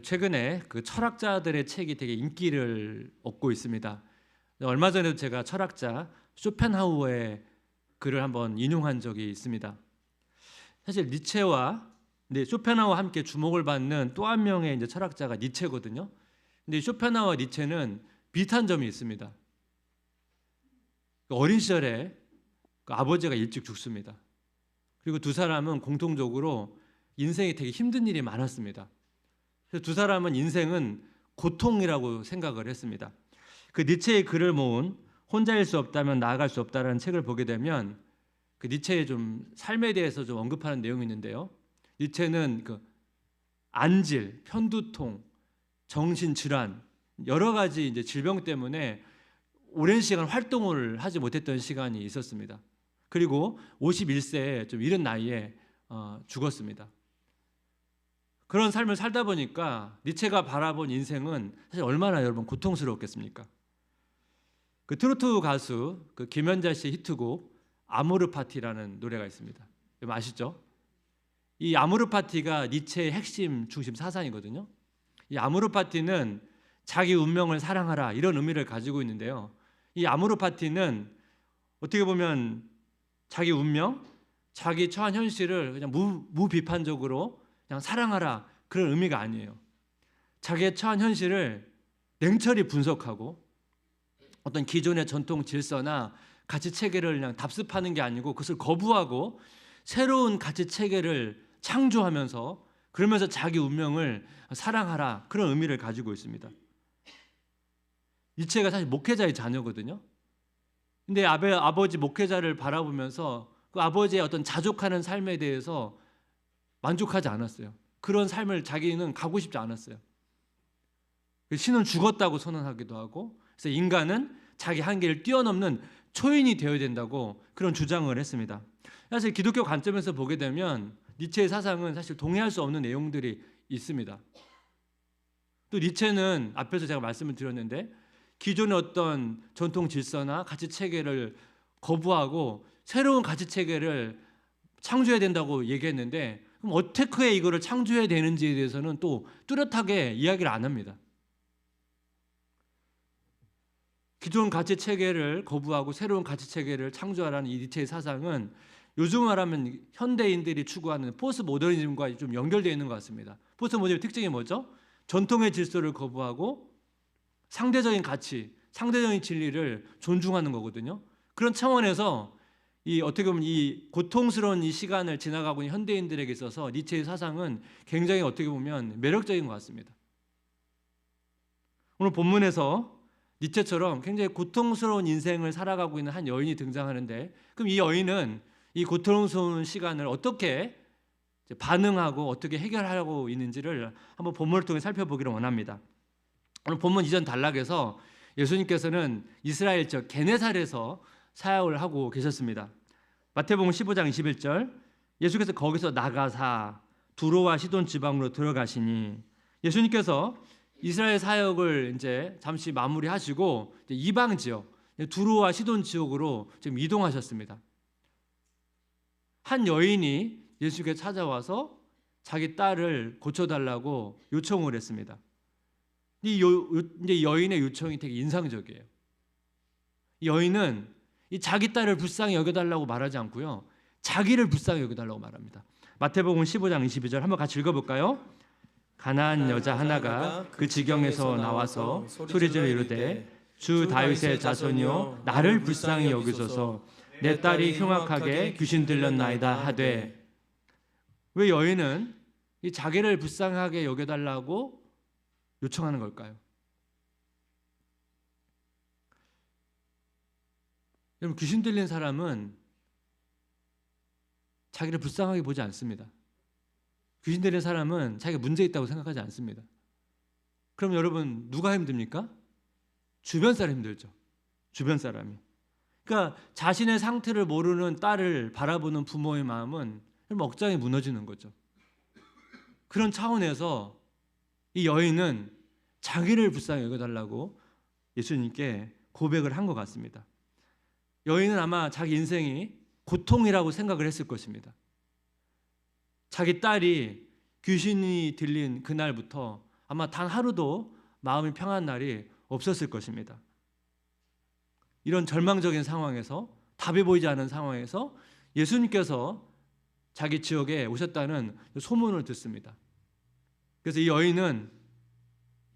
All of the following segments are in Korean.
최근에 그 철학자들의 책이 되게 인기를 얻고 있습니다. 얼마 전에도 제가 철학자 쇼펜하우어의 글을 한번 인용한 적이 있습니다. 사실 니체와 쇼펜하우어와 함께 주목을 받는 또 한 명의 이제 철학자가 니체거든요. 근데 쇼펜하우어와 니체는 비슷한 점이 있습니다. 어린 시절에 아버지가 일찍 죽습니다. 그리고 두 사람은 공통적으로 인생이 되게 힘든 일이 많았습니다. 그래서 두 사람은 인생은 고통이라고 생각을 했습니다. 그 니체의 글을 모은 혼자일 수 없다면 나아갈 수 없다라는 책을 보게 되면 그 니체의 좀 삶에 대해서 좀 언급하는 내용이 있는데요. 니체는 그 안질, 편두통, 정신질환 여러 가지 이제 질병 때문에 오랜 시간 활동을 하지 못했던 시간이 있었습니다. 그리고 51세에 좀 이른 나이에 죽었습니다. 그런 삶을 살다 보니까 니체가 바라본 인생은 사실 얼마나 여러분 고통스러웠겠습니까? 그 트로트 가수 그 김연자 씨의 히트곡 아모르 파티라는 노래가 있습니다. 여러분 아시죠? 이 아모르 파티가 니체의 핵심 중심 사상이거든요. 이 아모르 파티는 자기 운명을 사랑하라 이런 의미를 가지고 있는데요. 이 아모르 파티는 어떻게 보면 자기 운명, 자기 처한 현실을 그냥 무비판적으로 그냥 사랑하라 그런 의미가 아니에요. 자기의 처한 현실을 냉철히 분석하고 어떤 기존의 전통 질서나 가치 체계를 그냥 답습하는 게 아니고 그것을 거부하고 새로운 가치 체계를 창조하면서 그러면서 자기 운명을 사랑하라 그런 의미를 가지고 있습니다. 니체가 사실 목회자의 자녀거든요. 근데 아버지 목회자를 바라보면서 그 아버지의 어떤 자족하는 삶에 대해서 만족하지 않았어요. 그런 삶을 자기는 가고 싶지 않았어요. 신은 죽었다고 선언하기도 하고 그래서 인간은 자기 한계를 뛰어넘는 초인이 되어야 된다고 그런 주장을 했습니다. 사실 기독교 관점에서 보게 되면 니체의 사상은 사실 동의할 수 없는 내용들이 있습니다. 또 니체는 앞에서 제가 말씀을 드렸는데 기존의 어떤 전통 질서나 가치 체계를 거부하고 새로운 가치 체계를 창조해야 된다고 얘기했는데 그럼 어떻게 이거를 창조해야 되는지에 대해서는 또 뚜렷하게 이야기를 안 합니다. 기존 가치 체계를 거부하고 새로운 가치 체계를 창조하라는 이 니체의 사상은 요즘 말하면 현대인들이 추구하는 포스트 모더니즘과 좀 연결되어 있는 것 같습니다. 포스트 모더니즘의 특징이 뭐죠? 전통의 질서를 거부하고 상대적인 가치, 상대적인 진리를 존중하는 거거든요. 그런 차원에서 어떻게 보면 이 고통스러운 이 시간을 지나가고 있는 현대인들에게 있어서 니체의 사상은 굉장히 어떻게 보면 매력적인 것 같습니다. 오늘 본문에서 니체처럼 굉장히 고통스러운 인생을 살아가고 있는 한 여인이 등장하는데 그럼 이 여인은 이 고통스러운 시간을 어떻게 반응하고 어떻게 해결하고 있는지를 한번 본문을 통해 살펴보기를 원합니다. 오늘 본문 이전 단락에서 예수님께서는 이스라엘 저 게네사렛에서 사역을 하고 계셨습니다. 마태복음 15장 21절 예수께서 거기서 나가사 두로와 시돈 지방으로 들어가시니 예수님께서 이스라엘 사역을 이제 잠시 마무리하시고 이방 지역 두로와 시돈 지역으로 지금 이동하셨습니다. 한 여인이 예수께 찾아와서 자기 딸을 고쳐달라고 요청을 했습니다. 이 여인의 요청이 되게 인상적이에요. 이 여인은 이 자기 딸을 불쌍히 여겨달라고 말하지 않고요, 자기를 불쌍히 여겨달라고 말합니다. 마태복음 15장 22절 한번 같이 읽어볼까요? 가나안 여자 하나가 그 지경에서 나와서 소리질러 이르되 주 다윗의 자손이여 나를 불쌍히 여기소서 내 딸이 흉악하게 귀신 들렸나이다 하되. 왜 여인은 이 자기를 불쌍하게 여겨달라고 요청하는 걸까요? 여러분, 귀신 들린 사람은 자기를 불쌍하게 보지 않습니다. 귀신 들린 사람은 자기가 문제 있다고 생각하지 않습니다. 그럼 여러분 누가 힘듭니까? 주변 사람이 힘들죠. 주변 사람이. 그러니까 자신의 상태를 모르는 딸을 바라보는 부모의 마음은 억장이 무너지는 거죠. 그런 차원에서 이 여인은 자기를 불쌍히 여겨달라고 예수님께 고백을 한 것 같습니다. 여인은 아마 자기 인생이 고통이라고 생각을 했을 것입니다. 자기 딸이 귀신이 들린 그날부터 아마 단 하루도 마음이 평안한 날이 없었을 것입니다. 이런 절망적인 상황에서, 답이 보이지 않는 상황에서 예수님께서 자기 지역에 오셨다는 소문을 듣습니다. 그래서 이 여인은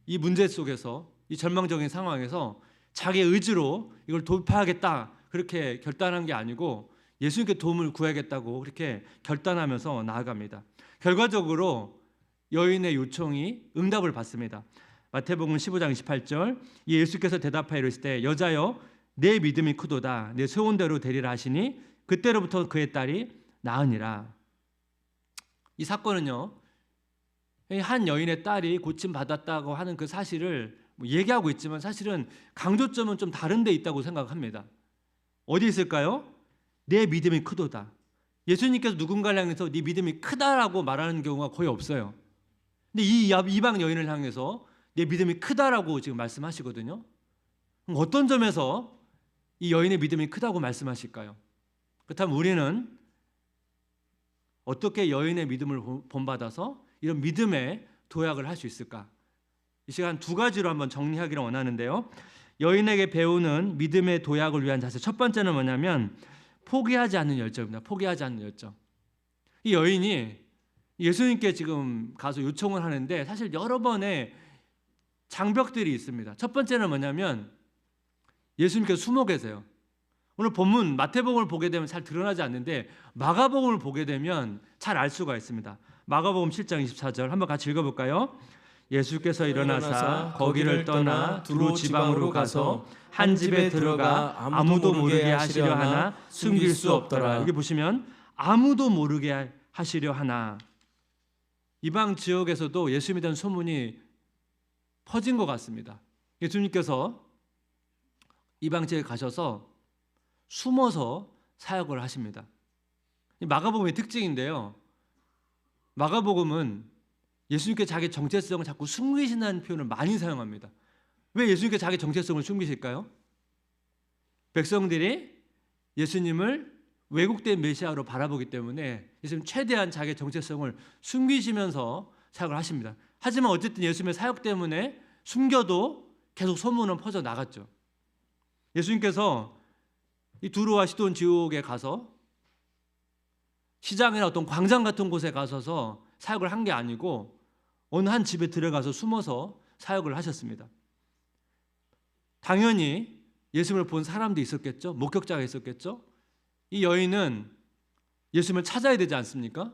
이 문제 속에서, 이 절망적인 상황에서 자기 의지로 이걸 돌파하겠다 그렇게 결단한 게 아니고 예수님께 도움을 구하겠다고 그렇게 결단하면서 나아갑니다. 결과적으로 여인의 요청이 응답을 받습니다. 마태복음 15장 28절, 예수께서 대답하여 이르시되 여자여 내 믿음이 크도다, 내 소원대로 되리라 하시니 그때로부터 그의 딸이 나으니라. 이 사건은요, 한 여인의 딸이 고침받았다고 하는 그 사실을 얘기하고 있지만 사실은 강조점은 좀 다른 데 있다고 생각합니다. 어디 있을까요? 내 믿음이 크도다. 예수님께서 누군가를 향해서 네 믿음이 크다라고 말하는 경우가 거의 없어요. 근데 이 이방 여인을 향해서 내 믿음이 크다라고 지금 말씀하시거든요. 그럼 어떤 점에서 이 여인의 믿음이 크다고 말씀하실까요? 그렇다면 우리는 어떻게 여인의 믿음을 본받아서 이런 믿음의 도약을 할 수 있을까? 이 시간 두 가지로 한번 정리하기를 원하는데요. 여인에게 배우는 믿음의 도약을 위한 자세, 첫 번째는 뭐냐면 포기하지 않는 열정입니다. 포기하지 않는 열정. 이 여인이 예수님께 지금 가서 요청을 하는데 사실 여러 번의 장벽들이 있습니다. 첫 번째는 뭐냐면 예수님께서 숨어 계세요. 오늘 본문 마태복음을 보게 되면 잘 드러나지 않는데 마가복음을 보게 되면 잘 알 수가 있습니다. 마가복음 7장 24절 한번 같이 읽어볼까요? 예수께서 일어나사 거기를 떠나 두로 지방으로 가서 한 집에 들어가 아무도 모르게 하시려 하나 숨길 수 없더라. 여기 보시면 아무도 모르게 하시려 하나. 이방 지역에서도 예수님에 대한 소문이 퍼진 것 같습니다. 예수님께서 이방 지역에 가셔서 숨어서 사역을 하십니다. 마가복음의 특징인데요. 마가복음은 예수님께 자기 정체성을 자꾸 숨기신다는 표현을 많이 사용합니다. 왜 예수님께 자기 정체성을 숨기실까요? 백성들이 예수님을 왜곡된 메시아로 바라보기 때문에 예수님 최대한 자기 정체성을 숨기시면서 사역을 하십니다. 하지만 어쨌든 예수님의 사역 때문에 숨겨도 계속 소문은 퍼져 나갔죠. 예수님께서 이 두로와 시돈 지역에 가서 시장이나 어떤 광장 같은 곳에 가서서 사역을 한 게 아니고 어느 한 집에 들어가서 숨어서 사역을 하셨습니다. 당연히 예수님을 본 사람도 있었겠죠. 목격자가 있었겠죠. 이 여인은 예수님을 찾아야 되지 않습니까?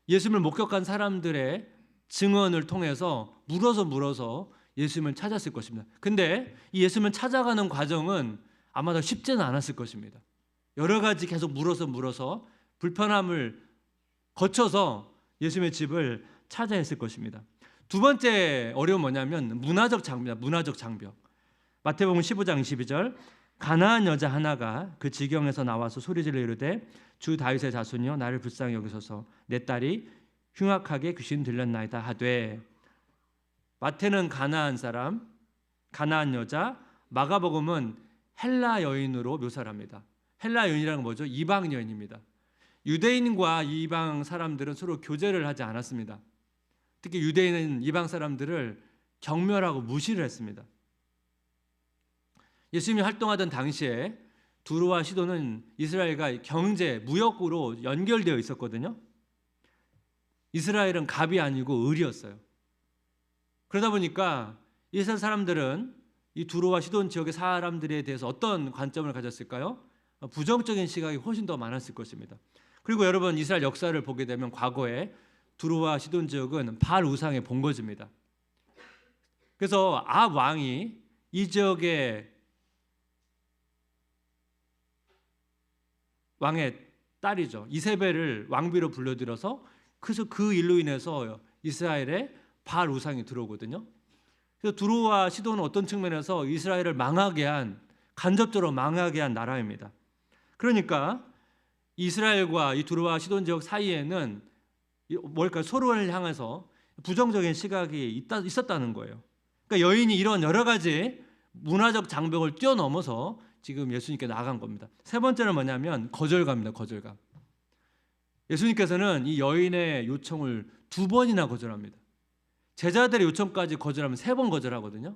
예수님을 목격한 사람들의 증언을 통해서 물어서 예수님을 찾았을 것입니다. 근데 이 예수님을 찾아가는 과정은 아마도 쉽지는 않았을 것입니다. 여러 가지 계속 물어서 불편함을 거쳐서 예수님의 집을 찾아야 했을 것입니다. 두 번째 어려움은 뭐냐면 문화적 장벽입니다. 문화적 장벽. 마태복음 15장 22절, 가나안 여자 하나가 그 지경에서 나와서 소리질러 이르되 주 다윗의 자손이여 나를 불쌍히 여기소서, 내 딸이 흉악하게 귀신 들렸나이다 하되. 마태는 가나안 사람, 가나안 여자, 마가복음은 헬라 여인으로 묘사를 합니다. 헬라 여인이라는 건 뭐죠? 이방 여인입니다. 유대인과 이방 사람들은 서로 교제를 하지 않았습니다. 특히 유대인은 이방 사람들을 경멸하고 무시를 했습니다. 예수님이 활동하던 당시에 두로와 시돈은 이스라엘과 경제, 무역으로 연결되어 있었거든요. 이스라엘은 갑이 아니고 을이었어요. 그러다 보니까 이스라엘 사람들은 이 두로와 시돈 지역의 사람들에 대해서 어떤 관점을 가졌을까요? 부정적인 시각이 훨씬 더 많았을 것입니다. 그리고 여러분 이스라엘 역사를 보게 되면 과거에 두로와 시돈 지역은 바알 우상의 본거지입니다. 그래서 아합 왕이 이 지역의 왕의 딸이죠. 이세벨을 왕비로 불러들여서 그래서 그 일로 인해서 이스라엘에 바알 우상이 들어오거든요. 그래서 두로와 시돈은 어떤 측면에서 이스라엘을 간접적으로 망하게 한 나라입니다. 그러니까 이스라엘과 이 두로와 시돈 지역 사이에는 서로를 향해서 부정적인 시각이 있었다는 거예요. 그러니까 여인이 이런 여러 가지 문화적 장벽을 뛰어넘어서 지금 예수님께 나아간 겁니다. 세 번째는 뭐냐면 거절감입니다. 거절감. 예수님께서는 이 여인의 요청을 2번이나 거절합니다. 제자들의 요청까지 거절하면 3번 거절하거든요.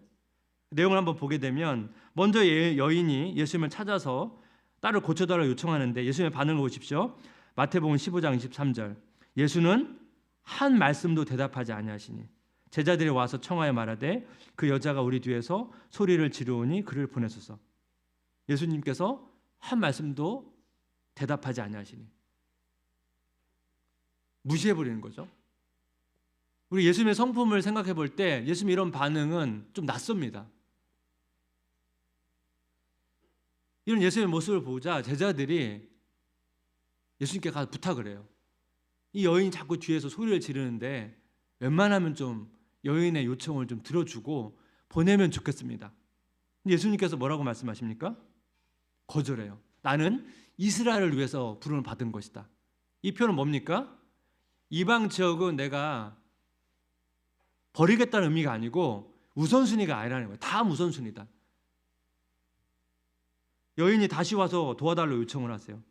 내용을 한번 보게 되면 먼저 여인이 예수님을 찾아서 딸을 고쳐달라고 요청하는데 예수님의 반응을 보십시오. 마태복음 15장 23절. 예수는 한 말씀도 대답하지 아니하시니 제자들이 와서 청하여 말하되 그 여자가 우리 뒤에서 소리를 지르오니 그를 보내소서. 예수님께서 한 말씀도 대답하지 아니하시니 무시해버리는 거죠. 우리 예수님의 성품을 생각해 볼 때 예수님 이런 반응은 좀 낯섭니다. 이런 예수님의 모습을 보자 제자들이 예수님께 가서 부탁을 해요. 이 여인이 자꾸 뒤에서 소리를 지르는데 웬만하면 좀 여인의 요청을 좀 들어주고 보내면 좋겠습니다. 예수님께서 뭐라고 말씀하십니까? 거절해요. 나는 이스라엘을 위해서 부름을 받은 것이다. 이 표현은 뭡니까? 이방 지역은 내가 버리겠다는 의미가 아니고 우선순위가 아니라는 거예요. 다음 우선순위다. 여인이 다시 와서 도와달라고 요청을 하세요.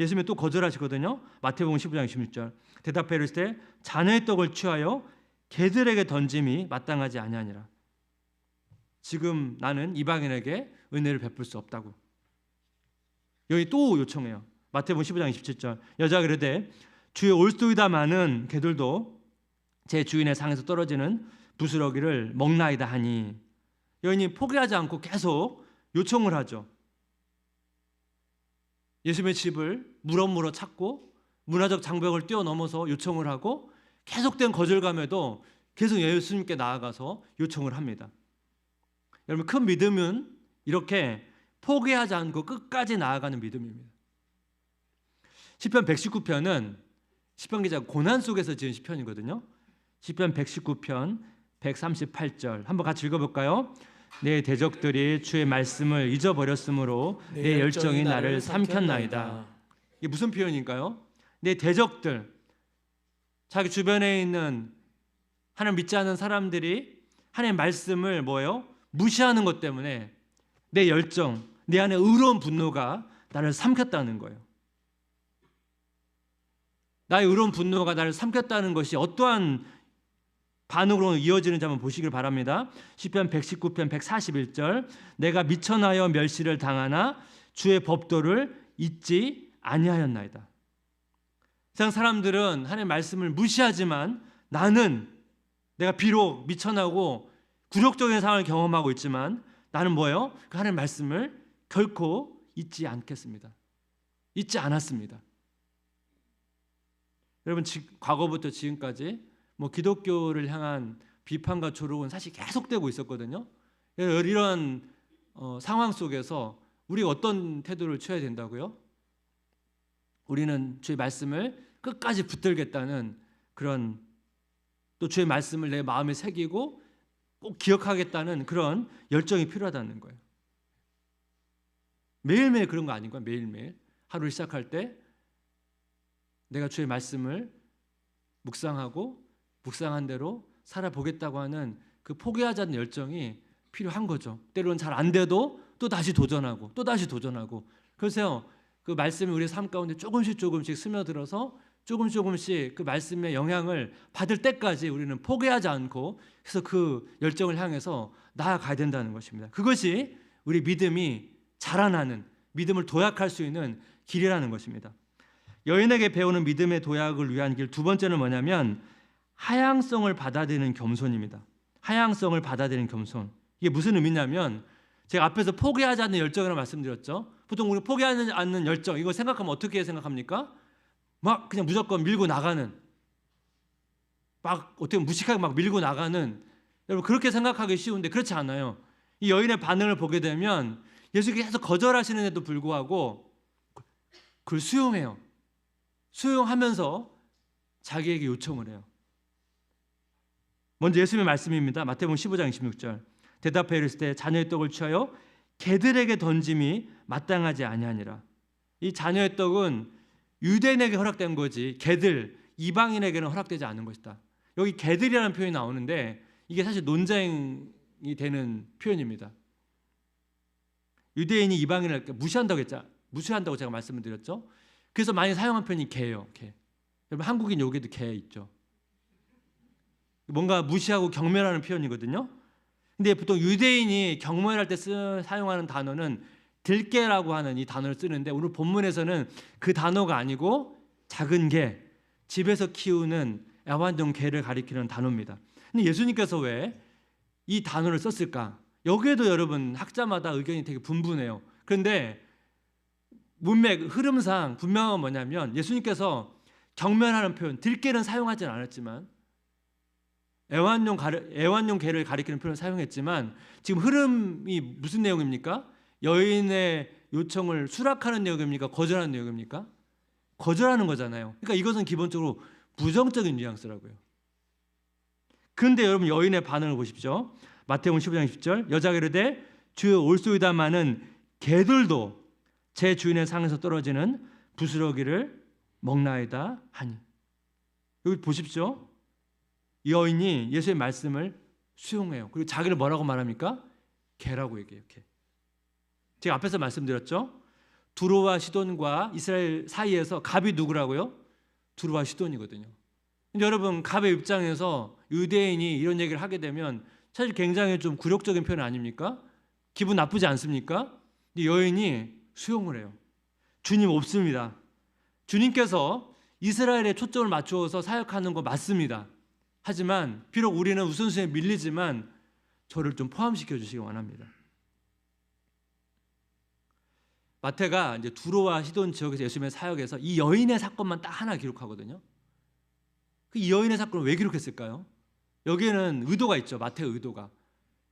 예수님이 또 거절하시거든요. 마태복음 15장 16절. 대답해 이르시되 때 자녀의 떡을 취하여 개들에게 던짐이 마땅하지 아니하니라. 지금 나는 이방인에게 은혜를 베풀 수 없다고. 여기 또 요청해요. 마태복음 15장 27절. 여자가 그러되 주의 올소이다마는 개들도 제 주인의 상에서 떨어지는 부스러기를 먹나이다 하니 여인이 포기하지 않고 계속 요청을 하죠. 예수님의 집을 물어물어 찾고 문화적 장벽을 뛰어넘어서 요청을 하고 계속된 거절감에도 계속 예수님께 나아가서 요청을 합니다. 여러분 큰 믿음은 이렇게 포기하지 않고 끝까지 나아가는 믿음입니다. 시편 119편은 시편 기자가 고난 속에서 지은 시편이거든요. 시편 119편 138절 한번 같이 읽어볼까요? 내 대적들이 주의 말씀을 잊어버렸으므로 내 열정이 나를 삼켰나이다. 이게 무슨 표현인가요? 내 대적들, 자기 주변에 있는 하나님 믿지 않는 사람들이 하나님의 말씀을 뭐예요? 무시하는 것 때문에 내 열정, 내 안에 의로운 분노가 나를 삼켰다는 거예요. 나의 의로운 분노가 나를 삼켰다는 것이 어떠한 반응으로 이어지는지 한번 보시길 바랍니다. 시편 119편 141절. 내가 미천하여 멸시를 당하나 주의 법도를 잊지 아니하였나이다. 세상 사람들은 하나님의 말씀을 무시하지만 나는 내가 비록 미천하고 굴욕적인 상황을 경험하고 있지만 나는 뭐예요? 그 하나님의 말씀을 결코 잊지 않겠습니다. 잊지 않았습니다. 여러분 과거부터 지금까지 기독교를 향한 비판과 조롱은 사실 계속되고 있었거든요. 이런 상황 속에서 우리가 어떤 태도를 취해야 된다고요? 우리는 주의 말씀을 끝까지 붙들겠다는 그런 또 주의 말씀을 내 마음에 새기고 꼭 기억하겠다는 그런 열정이 필요하다는 거예요. 매일매일 그런 거 아닌가요? 매일매일 하루를 시작할 때 내가 주의 말씀을 묵상한 대로 살아보겠다고 하는 그 포기하지 않는 열정이 필요한 거죠. 때로는 잘 안 돼도 또 다시 도전하고 또 다시 도전하고. 그래서 그 말씀이 우리 삶 가운데 조금씩 스며들어서 조금씩 그 말씀의 영향을 받을 때까지 우리는 포기하지 않고 그래서 그 열정을 향해서 나아가야 된다는 것입니다. 그것이 우리 믿음이 자라나는, 믿음을 도약할 수 있는 길이라는 것입니다. 여인에게 배우는 믿음의 도약을 위한 길 두 번째는 뭐냐면 하향성을 받아들이는 겸손입니다. 하향성을 받아들이는 겸손. 이게 무슨 의미냐면 제가 앞에서 포기하지 않는 열정이라고 말씀드렸죠. 보통 우리 포기하지 않는 열정 이거 생각하면 어떻게 생각합니까? 막 그냥 무조건 밀고 나가는, 막 어떻게 무식하게 막 밀고 나가는, 여러분 그렇게 생각하기 쉬운데 그렇지 않아요. 이 여인의 반응을 보게 되면 예수님께서 계속 거절하시는데도 불구하고 그걸 수용해요. 수용하면서 자기에게 요청을 해요. 먼저 예수님의 말씀입니다. 마태복음 15장 26절. 대답하여 이르시되 자녀의 떡을 취하여 개들에게 던짐이 마땅하지 아니하니라. 이 자녀의 떡은 유대인에게 허락된 거지 개들, 이방인에게는 허락되지 않은 것이다. 여기 개들이라는 표현이 나오는데 이게 사실 논쟁이 되는 표현입니다. 유대인이 이방인을 무시한다고 제가 말씀을 드렸죠. 그래서 많이 사용한 표현이 개예요. 개. 여러분 한국인 여기도 개 있죠. 뭔가 무시하고 경멸하는 표현이거든요. 근데 보통 유대인이 경멸할 때 사용하는 단어는 들깨라고 하는 이 단어를 쓰는데, 오늘 본문에서는 그 단어가 아니고 작은 개, 집에서 키우는 애완용 개를 가리키는 단어입니다. 근데 예수님께서 왜 이 단어를 썼을까? 여기에도 여러분 학자마다 의견이 되게 분분해요. 그런데 문맥 흐름상 분명한 건 뭐냐면, 예수님께서 경멸하는 표현, 들깨는 사용하지 않았지만 애완용 개를 가리키는 표현을 사용했지만, 지금 흐름이 무슨 내용입니까? 여인의 요청을 수락하는 내용입니까? 거절하는 내용입니까? 거절하는 거잖아요. 그러니까 이것은 기본적으로 부정적인 뉘앙스라고요. 그런데 여러분 여인의 반응을 보십시오. 마태복음 15장 10절, 여자가 이르되 주여 올소이다마는 개들도 제 주인의 상에서 떨어지는 부스러기를 먹나이다 하니. 여기 보십시오. 여인이 예수의 말씀을 수용해요. 그리고 자기를 뭐라고 말합니까? 개라고 얘기해요. 개. 제가 앞에서 말씀드렸죠. 두로와 시돈과 이스라엘 사이에서 갑이 누구라고요? 두로와 시돈이거든요. 근데 여러분 갑의 입장에서 유대인이 이런 얘기를 하게 되면 사실 굉장히 좀 굴욕적인 표현 아닙니까? 기분 나쁘지 않습니까? 근데 여인이 수용을 해요. 주님 없습니다. 주님께서 이스라엘에 초점을 맞추어서 사역하는 거 맞습니다. 하지만 비록 우리는 우선순위에 밀리지만 저를 좀 포함시켜 주시기 원합니다. 마태가 이제 두로와 시돈 지역에서 예수님의 사역에서 이 여인의 사건만 딱 하나 기록하거든요. 이 여인의 사건을 왜 기록했을까요? 여기에는 의도가 있죠. 마태의 의도가.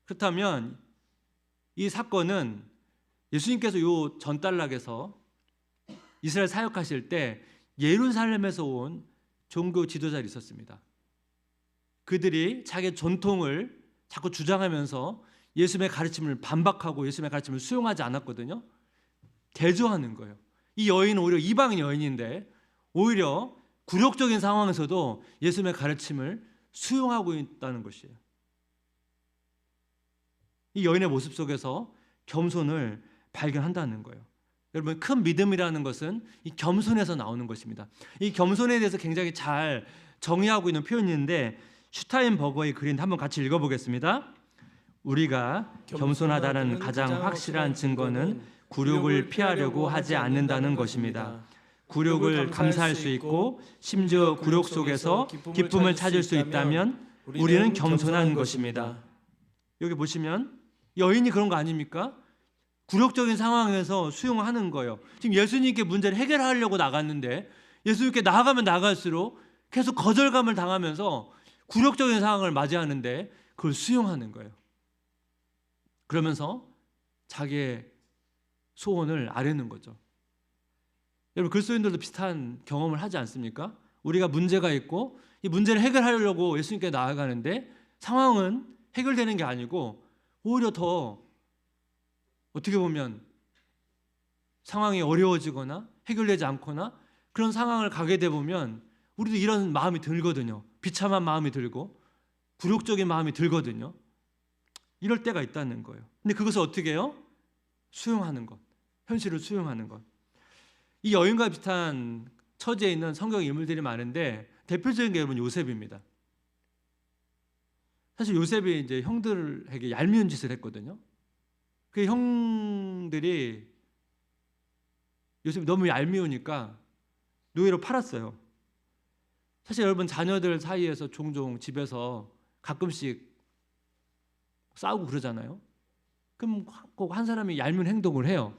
그렇다면 이 사건은 예수님께서 요 전달락에서 이스라엘 사역하실 때 예루살렘에서 온 종교 지도자들이 있었습니다. 그들이 자기의 전통을 자꾸 주장하면서 예수님의 가르침을 반박하고 예수님의 가르침을 수용하지 않았거든요. 대조하는 거예요. 이 여인은 오히려 이방인 여인인데 오히려 굴욕적인 상황에서도 예수님의 가르침을 수용하고 있다는 것이에요. 이 여인의 모습 속에서 겸손을 발견한다는 거예요. 여러분, 큰 믿음이라는 것은 이 겸손에서 나오는 것입니다. 이 겸손에 대해서 굉장히 잘 정의하고 있는 표현인데, 슈타인버거의 글인 한번 같이 읽어보겠습니다. 우리가 겸손하다는 가장 확실한 증거는 굴욕을 피하려고 하지 않는다는 것입니다. 굴욕을 감사할 수 있고 심지어 굴욕 속에서 기쁨을 찾을 수 있다면 우리는 겸손한 것입니다. 여기 보시면 여인이 그런 거 아닙니까? 굴욕적인 상황에서 수용하는 거예요. 지금 예수님께 문제를 해결하려고 나갔는데 예수님께 나아가면 나갈수록 계속 거절감을 당하면서 굴욕적인 상황을 맞이하는데 그걸 수용하는 거예요. 그러면서 자기의 소원을 아뢰는 거죠. 여러분, 그리스도인들도 비슷한 경험을 하지 않습니까? 우리가 문제가 있고 이 문제를 해결하려고 예수님께 나아가는데 상황은 해결되는 게 아니고 오히려 더 어떻게 보면 상황이 어려워지거나 해결되지 않거나 그런 상황을 가게 돼 보면 우리도 이런 마음이 들거든요. 비참한 마음이 들고 굴욕적인 마음이 들거든요. 이럴 때가 있다는 거예요. 근데 그것을 어떻게 해요? 수용하는 것, 현실을 수용하는 것. 이 여인과 비슷한 처지에 있는 성경 인물들이 많은데 대표적인 게 여러분 요셉입니다. 사실 요셉이 이제 형들에게 얄미운 짓을 했거든요. 그 형들이 요셉이 너무 얄미우니까 노예로 팔았어요. 사실 여러분, 자녀들 사이에서 종종 집에서 가끔씩 싸우고 그러잖아요. 그럼 꼭 한 사람이 얄미운 행동을 해요.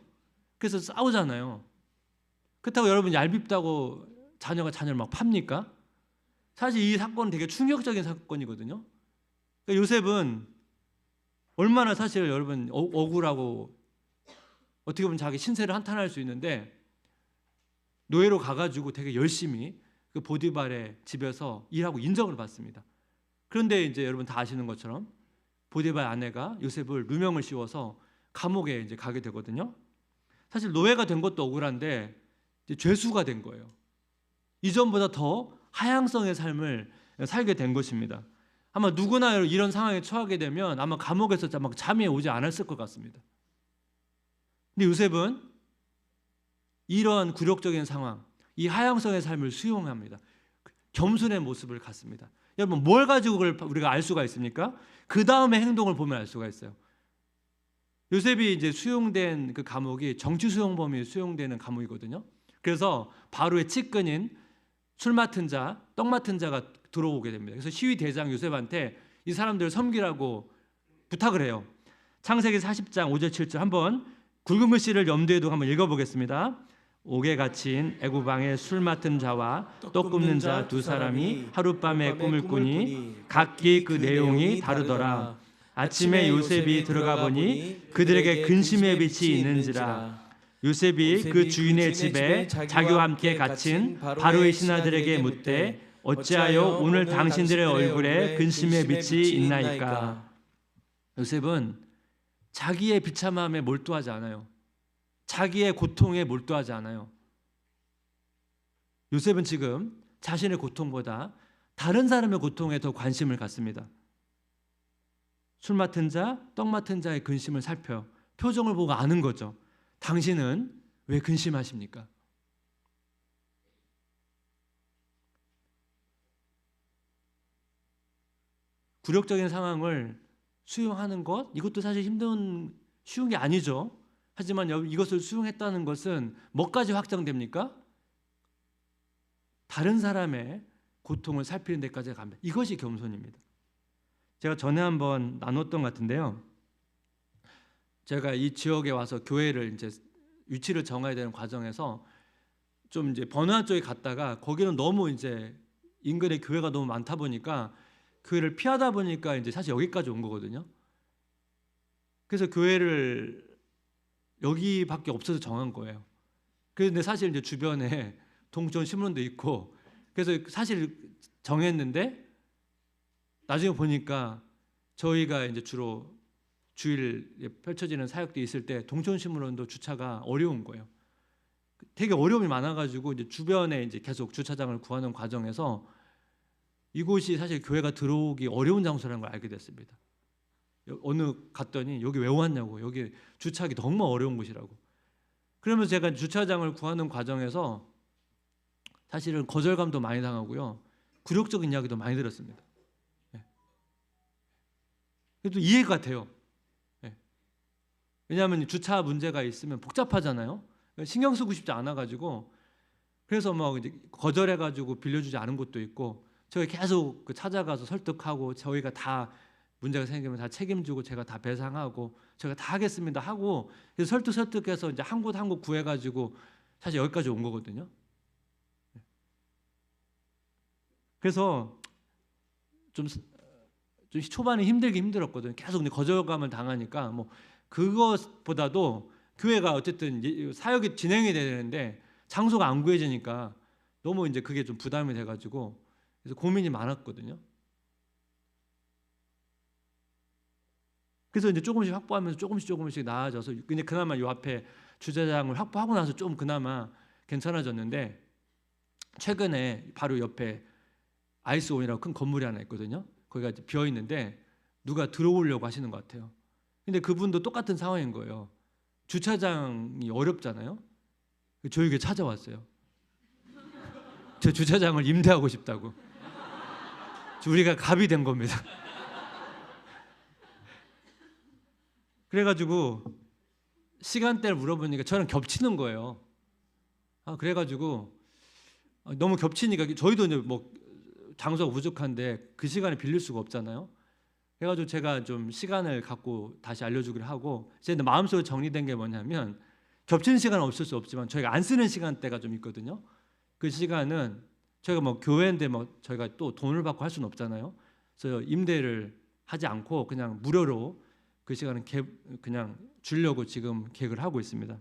그래서 싸우잖아요. 그렇다고 여러분 얄밉다고 자녀가 자녀를 막 팝니까? 사실 이 사건은 되게 충격적인 사건이거든요. 그러니까 요셉은 얼마나 사실 여러분 억울하고 어떻게 보면 자기 신세를 한탄할 수 있는데 노예로 가가지고 되게 열심히 그 보디발의 집에서 일하고 인정을 받습니다. 그런데 이제 여러분 다 아시는 것처럼 보디발 아내가 요셉을 누명을 씌워서 감옥에 이제 가게 되거든요. 사실 노예가 된 것도 억울한데 이제 죄수가 된 거예요. 이전보다 더 하향성의 삶을 살게 된 것입니다. 아마 누구나 이런 상황에 처하게 되면 아마 감옥에서 막 잠이 오지 않았을 것 같습니다. 근데 요셉은 이러한 굴욕적인 상황, 이 하향성의 삶을 수용합니다. 겸손의 모습을 갖습니다. 여러분 뭘 가지고 그걸 우리가 알 수가 있습니까? 그 다음에 행동을 보면 알 수가 있어요. 요셉이 이제 수용된 그 감옥이 정치 수용범이 수용되는 감옥이거든요. 그래서 바로의 측근인 술 맡은 자, 떡 맡은 자가 들어오게 됩니다. 그래서 시위 대장 요셉한테 이 사람들을 섬기라고 부탁을 해요. 창세기 40장 5절 7절 한번 굵은 글씨를 염두에 두고 한번 읽어보겠습니다. 옥에 갇힌 애굽 왕의 술 맡은 자와 떡 굽는 자 두 사람이 하룻밤에 꿈을 꾸니 각기 그 내용이 다르더라. 아침에 요셉이 들어가 보니 그들에게 근심의 빛이 있는지라. 요셉이 그 주인의 집에 자기와 함께 갇힌 바로의 신하들에게 묻되 어찌하여 오늘 당신들의 얼굴에 근심의 빛이 있나이까. 요셉은 자기의 비참함에 몰두하지 않아요. 자기의 고통에 몰두하지 않아요. 요셉은 지금 자신의 고통보다 다른 사람의 고통에 더 관심을 갖습니다. 술 맡은 자, 떡 맡은 자의 근심을 살펴 표정을 보고 아는 거죠. 당신은 왜 근심하십니까? 굴욕적인 상황을 수용하는 것, 이것도 사실 쉬운 게 아니죠. 하지만 이것을 수용했다는 것은 뭐까지 확장됩니까? 다른 사람의 고통을 살피는 데까지 갑니다. 이것이 겸손입니다. 제가 전에 한번 나눴던 것 같은데요. 제가 이 지역에 와서 교회를 이제 위치를 정해야 되는 과정에서 좀 이제 번화한 쪽에 갔다가 거기는 너무 이제 인근에 교회가 너무 많다 보니까 교회를 피하다 보니까 이제 사실 여기까지 온 거거든요. 그래서 교회를 여기밖에 없어서 정한 거예요. 그런데 사실 이제 주변에 동전 신문도 있고 그래서 사실 정했는데 나중에 보니까 저희가 이제 주로 주일 펼쳐지는 사역들이 있을 때 동천신문원도 주차가 어려운 거예요. 되게 어려움이 많아가지고 이제 주변에 이제 계속 주차장을 구하는 과정에서 이곳이 사실 교회가 들어오기 어려운 장소라는 걸 알게 됐습니다. 어느 갔더니 여기 왜 왔냐고, 여기 주차하기 너무 어려운 곳이라고. 그러면서 제가 주차장을 구하는 과정에서 사실은 거절감도 많이 당하고요, 굴욕적인 이야기도 많이 들었습니다. 그래도 이해가 돼요. 왜냐하면 주차 문제가 있으면 복잡하잖아요. 신경 쓰고 싶지 않아가지고 그래서 막 이제 거절해가지고 빌려주지 않은 곳도 있고 저희 계속 찾아가서 설득하고 저희가 다 문제가 생기면 다 책임지고 제가 다 배상하고 제가 다 하겠습니다 하고 그래서 설득해서 이제 한 곳 한 곳 구해가지고 사실 여기까지 온 거거든요. 그래서 좀 초반에 힘들었거든요. 계속 거절감을 당하니까 뭐 그것보다도 교회가 어쨌든 사역이 진행이 되는데 장소가 안 구해지니까 너무 이제 그게 좀 부담이 돼가지고 그래서 고민이 많았거든요. 그래서 이제 조금씩 확보하면서 조금씩 나아져서 그냥 그나마 요 앞에 주차장을 확보하고 나서 좀 그나마 괜찮아졌는데 최근에 바로 옆에 아이스온이라고 큰 건물이 하나 있거든요. 거기가 비어 있는데 누가 들어오려고 하시는 것 같아요. 근데 그분도 똑같은 상황인 거예요. 주차장이 어렵잖아요. 저에게 찾아왔어요. 저 주차장을 임대하고 싶다고. 우리가 갑이 된 겁니다. 그래가지고 시간대를 물어보니까 저랑 겹치는 거예요. 그래가지고 너무 겹치니까 저희도 이제 뭐 장소가 부족한데 그 시간에 빌릴 수가 없잖아요. 그래가지고 제가 좀 시간을 갖고 다시 알려주기로 하고 이제 마음속에 정리된 게 뭐냐면 겹치는 시간은 없을 수 없지만 저희가 안 쓰는 시간대가 좀 있거든요. 그 시간은 저희가 뭐 교회인데 뭐 저희가 또 돈을 받고 할 수는 없잖아요. 그래서 임대를 하지 않고 그냥 무료로 그 시간은 그냥 주려고 지금 계획을 하고 있습니다.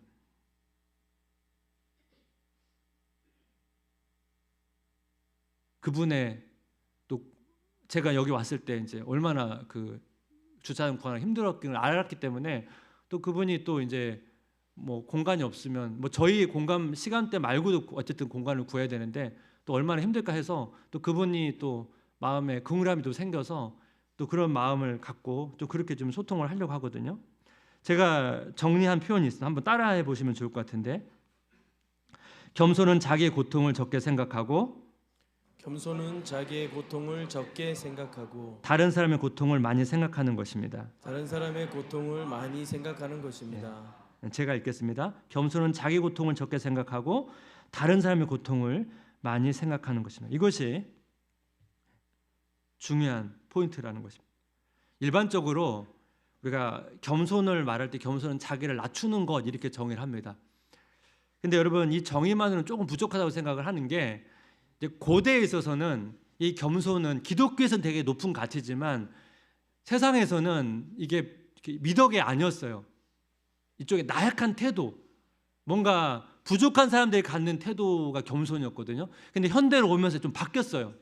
그분의 또 제가 여기 왔을 때 이제 얼마나 그 주차장 구하기 힘들었기를 알았기 때문에 또 그분이 또 이제 뭐 공간이 없으면 뭐 저희 공간 시간대 말고도 어쨌든 공간을 구해야 되는데 또 얼마나 힘들까 해서 또 그분이 또 마음에 긍휼함이 또 생겨서 또 그런 마음을 갖고 또 그렇게 좀 소통을 하려고 하거든요. 제가 정리한 표현이 있어요. 한번 따라해 보시면 좋을 것 같은데 겸손은 자기의 고통을 적게 생각하고 겸손은 자기의 고통을 적게 생각하고 다른 사람의 고통을 많이 생각하는 것입니다. 다른 사람의 고통을 많이 생각하는 것입니다. 제가 읽겠습니다. 겸손은 자기 고통을 적게 생각하고 다른 사람의 고통을 많이 생각하는 것입니다. 이것이 중요한 포인트라는 것입니다. 일반적으로 우리가 겸손을 말할 때 겸손은 자기를 낮추는 것 이렇게 정의를 합니다. 근데 여러분 이 정의만으로는 조금 부족하다고 생각을 하는 게 이제 고대에 있어서는 이 겸손은 기독교에서는 되게 높은 가치지만 세상에서는 이게 미덕이 아니었어요. 이쪽에 나약한 태도, 뭔가 부족한 사람들이 갖는 태도가 겸손이었거든요. 근데 현대로 오면서 좀 바뀌었어요.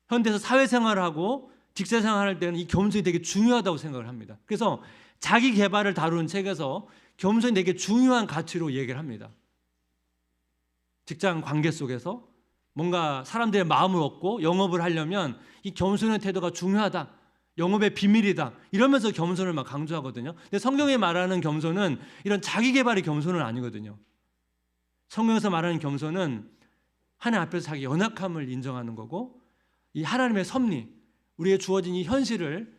현대에서 사회생활을 하고 직장생활을 할 때는 이 겸손이 되게 중요하다고 생각을 합니다. 그래서 자기 개발을 다루는 책에서 겸손이 되게 중요한 가치로 얘기를 합니다. 직장 관계 속에서 뭔가 사람들의 마음을 얻고 영업을 하려면 이 겸손의 태도가 중요하다. 영업의 비밀이다. 이러면서 겸손을 막 강조하거든요. 근데 성경에 말하는 겸손은 이런 자기 개발의 겸손은 아니거든요. 성경에서 말하는 겸손은 하나님 앞에서 자기 연약함을 인정하는 거고 이 하나님의 섭리, 우리의 주어진 이 현실을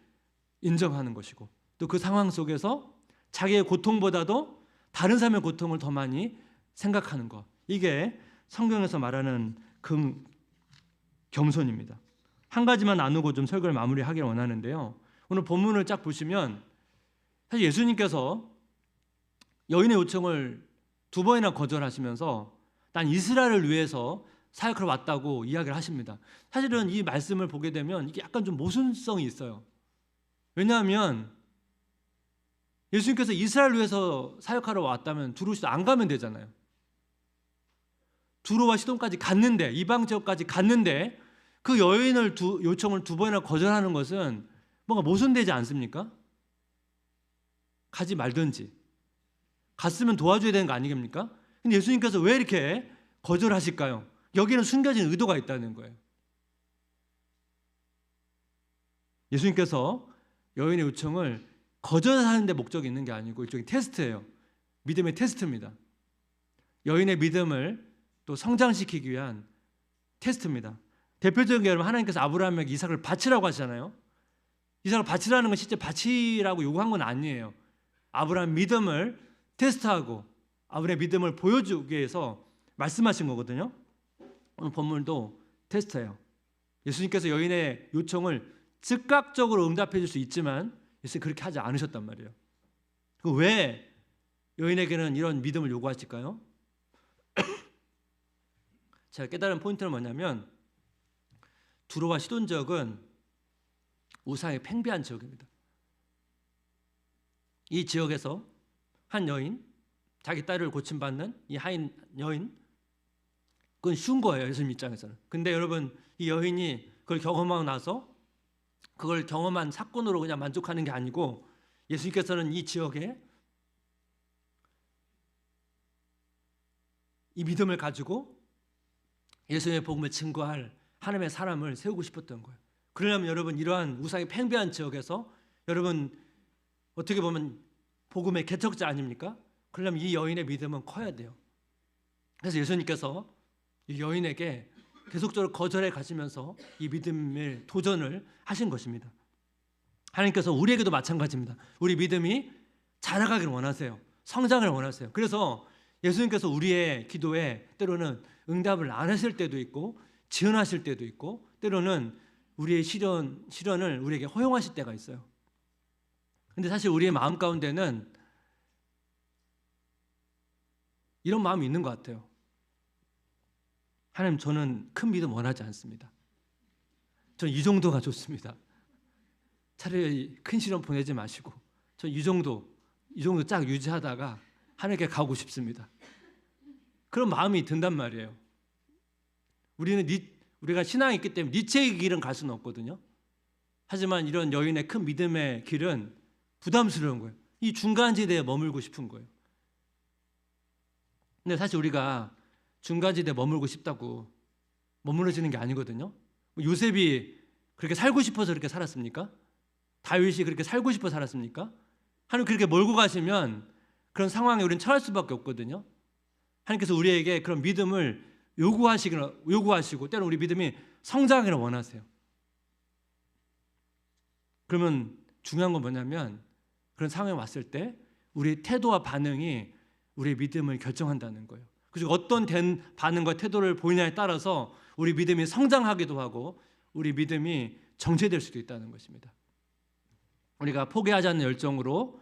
인정하는 것이고 또 그 상황 속에서 자기의 고통보다도 다른 사람의 고통을 더 많이 생각하는 것. 이게 성경에서 말하는 겸손입니다. 한 가지만 나누고 좀 설교를 마무리하길 원하는데요. 오늘 본문을 쫙 보시면 사실 예수님께서 여인의 요청을 2번이나 거절하시면서 난 이스라엘을 위해서 사역하러 왔다고 이야기를 하십니다. 사실은 이 말씀을 보게 되면 이게 약간 좀 모순성이 있어요. 왜냐하면 예수님께서 이스라엘을 위해서 사역하러 왔다면 두로시도 안 가면 되잖아요. 두로와 시돈까지 갔는데 이방 지역까지 갔는데 그 여인을 요청을 2번이나 거절하는 것은 뭔가 모순되지 않습니까? 가지 말든지 갔으면 도와줘야 되는 거 아니겠습니까? 근데 예수님께서 왜 이렇게 거절하실까요? 여기는 숨겨진 의도가 있다는 거예요. 예수님께서 여인의 요청을 거절하는 데 목적이 있는 게 아니고 일종의 테스트예요. 믿음의 테스트입니다. 여인의 믿음을 또 성장시키기 위한 테스트입니다. 대표적인 게 여러분 하나님께서 아브라함에게 이삭을 바치라고 하시잖아요. 이삭을 바치라는 건 실제 바치라고 요구한 건 아니에요. 아브라함 믿음을 테스트하고 아브라함의 믿음을 보여주기 위해서 말씀하신 거거든요. 오늘 본문도 테스트예요. 예수님께서 여인의 요청을 즉각적으로 응답해 줄 수 있지만 예수님 그렇게 하지 않으셨단 말이에요. 왜 여인에게는 이런 믿음을 요구하실까요? 제가 깨달은 포인트는 뭐냐면 두로와 시돈 지역은 우상의 팽배한 지역입니다. 이 지역에서 한 여인, 자기 딸을 고침받는 이 하인 여인, 그건 쉬운 거예요. 예수님 입장에서는. 근데 여러분 이 여인이 그걸 경험하고 나서 그걸 경험한 사건으로 그냥 만족하는 게 아니고 예수님께서는 이 지역에 이 믿음을 가지고 예수님의 복음을 증거할 하나님의 사람을 세우고 싶었던 거예요. 그러려면 여러분 이러한 우상이 팽배한 지역에서 여러분 어떻게 보면 복음의 개척자 아닙니까? 그러려면 이 여인의 믿음은 커야 돼요. 그래서 예수님께서 이 여인에게 계속적으로 거절해 가시면서 이 믿음의 도전을 하신 것입니다. 하나님께서 우리에게도 마찬가지입니다. 우리 믿음이 자라가기를 원하세요. 성장을 원하세요. 그래서 예수님께서 우리의 기도에 때로는 응답을 안 하실 때도 있고 지연하실 때도 있고 때로는 우리의 시련을 우리에게 허용하실 때가 있어요. 근데 사실 우리의 마음 가운데는 이런 마음이 있는 것 같아요. 하나님, 저는 큰 믿음 원하지 않습니다. 저는 이 정도가 좋습니다. 차라리 큰 시련 보내지 마시고 저는 이 정도 쫙 유지하다가 하나님께 가고 싶습니다. 그런 마음이 든단 말이에요. 우리가 신앙이 있기 때문에 니체의 길은 갈 수는 없거든요. 하지만 이런 여인의 큰 믿음의 길은 부담스러운 거예요. 이 중간지대에 머물고 싶은 거예요. 근데 사실 우리가 중간지대에 머물고 싶다고 머무러지는 게 아니거든요. 요셉이 그렇게 살고 싶어서 그렇게 살았습니까? 다윗이 그렇게 살고 싶어 살았습니까? 하나님 그렇게 몰고 가시면 그런 상황에 우리는 처할 수밖에 없거든요. 하나님께서 우리에게 그런 믿음을 요구하시고 때로는 우리 믿음이 성장하기를 원하세요. 그러면 중요한 건 뭐냐면 그런 상황이 왔을 때 우리 태도와 반응이 우리의 믿음을 결정한다는 거예요. 그래서 어떤 반응과 태도를 보이냐에 따라서 우리 믿음이 성장하기도 하고 우리 믿음이 정체될 수도 있다는 것입니다. 우리가 포기하지 않는 열정으로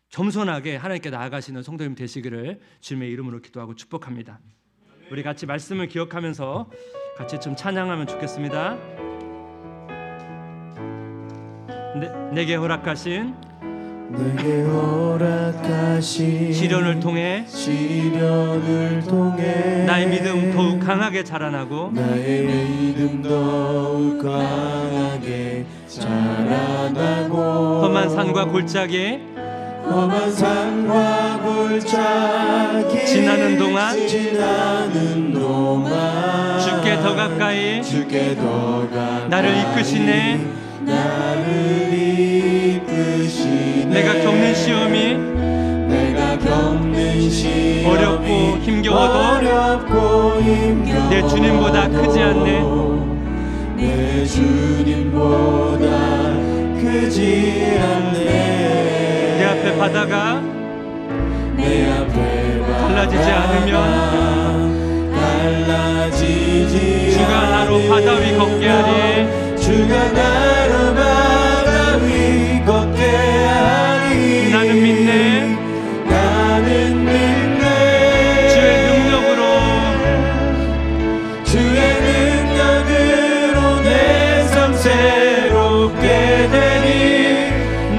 겸손하게 하나님께 나아가시는 성도님 되시기를 주님의 이름으로 기도하고 축복합니다. 우리 같이 말씀을 기억하면서 같이 좀 찬양하면 좋겠습니다. 내게 허락하신 시련을 통해 나의 믿음 더욱 강하게 자라나고 험한 산과 골짜기 지나는 동안 주께 더 가까이 나를 이끄시네. 내가 겪는 시험이 어렵고 힘겨워도 내 주님보다 크지 않네. 내 앞에 바다가 갈라지지 않으면 주가 나로 바다 위 걷게 하리. 나는 믿네. 주의 능력으로 내 삶 새롭게 되리.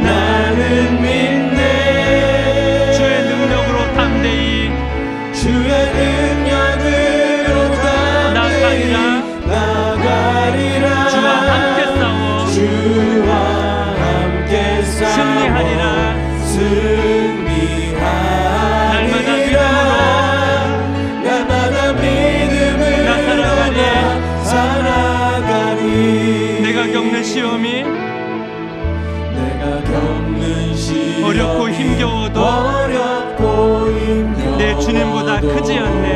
나는 믿네. 주의 능력으로 담대히 나가리라. 주와 함께 싸워 승리하리라. 날마다 믿음으로 나 살아가리. 내가 겪는 시험이 어렵고 힘겨워도 내 주님보다 크지 않네.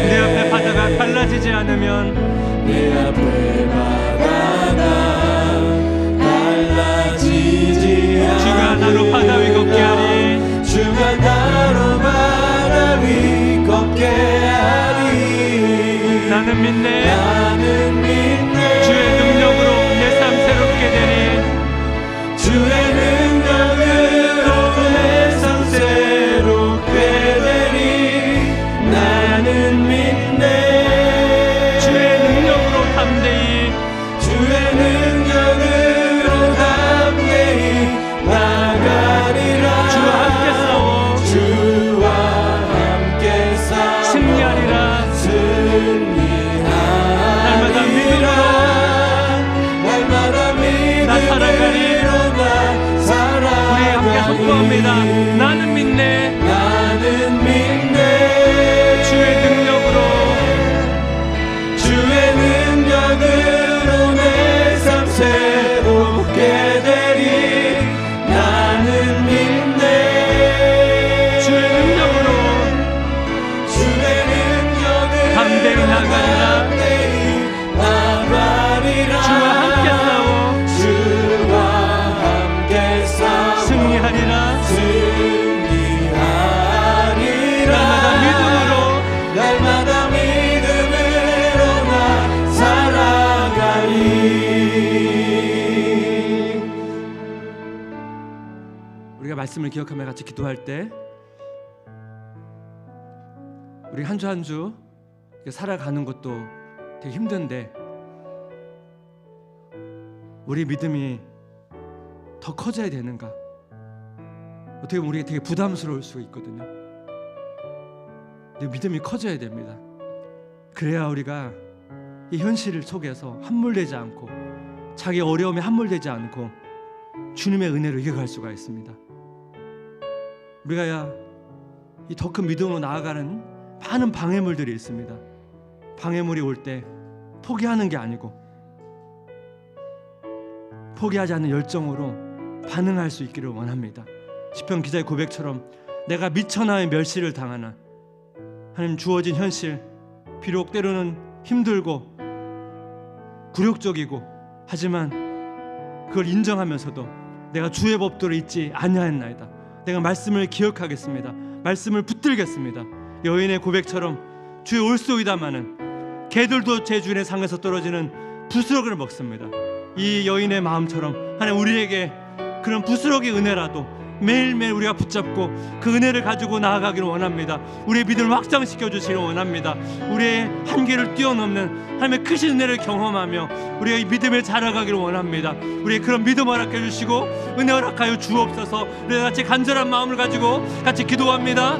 내 앞에 바다가 갈라지지 않으면 주가 나로 바다 위 걷게 하리. 나는 믿네. 주의 능력으로 내 삶 새롭게 되리. 나는 믿네. 주의 능력으로 담대히 나가리라. 주와 함께 싸워 승리하리라. 날마다 믿음으로 나 살아가리. 우리 함께 선포합니다. 나는 믿네. 주의 능력으로 내 삶 새롭게 되리. 나는 믿네. 주의 능력으로 담대히 나가리라. 주와 함께 싸워 승리하리라. 날마다 믿음으로 나 살아가리. 우리가 말씀을 기억하며 같이 기도할 때 우리 한 주 한 주 살아가는 것도 되게 힘든데 우리 믿음이 더 커져야 되는가? 어떻게 보면 우리가 되게 부담스러울 수 있거든요. 근데 믿음이 커져야 됩니다. 그래야 우리가 이 현실 속에서 함몰되지 않고 자기 어려움에 함몰되지 않고 주님의 은혜로 이겨갈 수가 있습니다. 우리가 이 더 큰 믿음으로 나아가는 많은 방해물들이 있습니다. 방해물이 올 때 포기하는 게 아니고 포기하지 않는 열정으로 반응할 수 있기를 원합니다. 시편 기자의 고백처럼 내가 미천하의 멸시를 당하나 하나님 주어진 현실, 비록 때로는 힘들고 굴욕적이고 하지만 그걸 인정하면서도 내가 주의 법도를 잊지 아니하였나이다. 내가 말씀을 기억하겠습니다. 말씀을 붙들겠습니다. 여인의 고백처럼 주의 올소이다마는 개들도 제 주인의 상에서 떨어지는 부스러기를 먹습니다. 이 여인의 마음처럼 하나님 우리에게 그런 부스러기 은혜라도 매일매일 우리가 붙잡고 그 은혜를 가지고 나아가기를 원합니다. 우리의 믿음을 확장시켜 주시기를 원합니다. 우리의 한계를 뛰어넘는 하나님의 크신 은혜를 경험하며 우리가 이 믿음을 자라가기를 원합니다. 우리의 그런 믿음 허락해 주시고 은혜 허락하여 주옵소서. 우리가 같이 간절한 마음을 가지고 같이 기도합니다.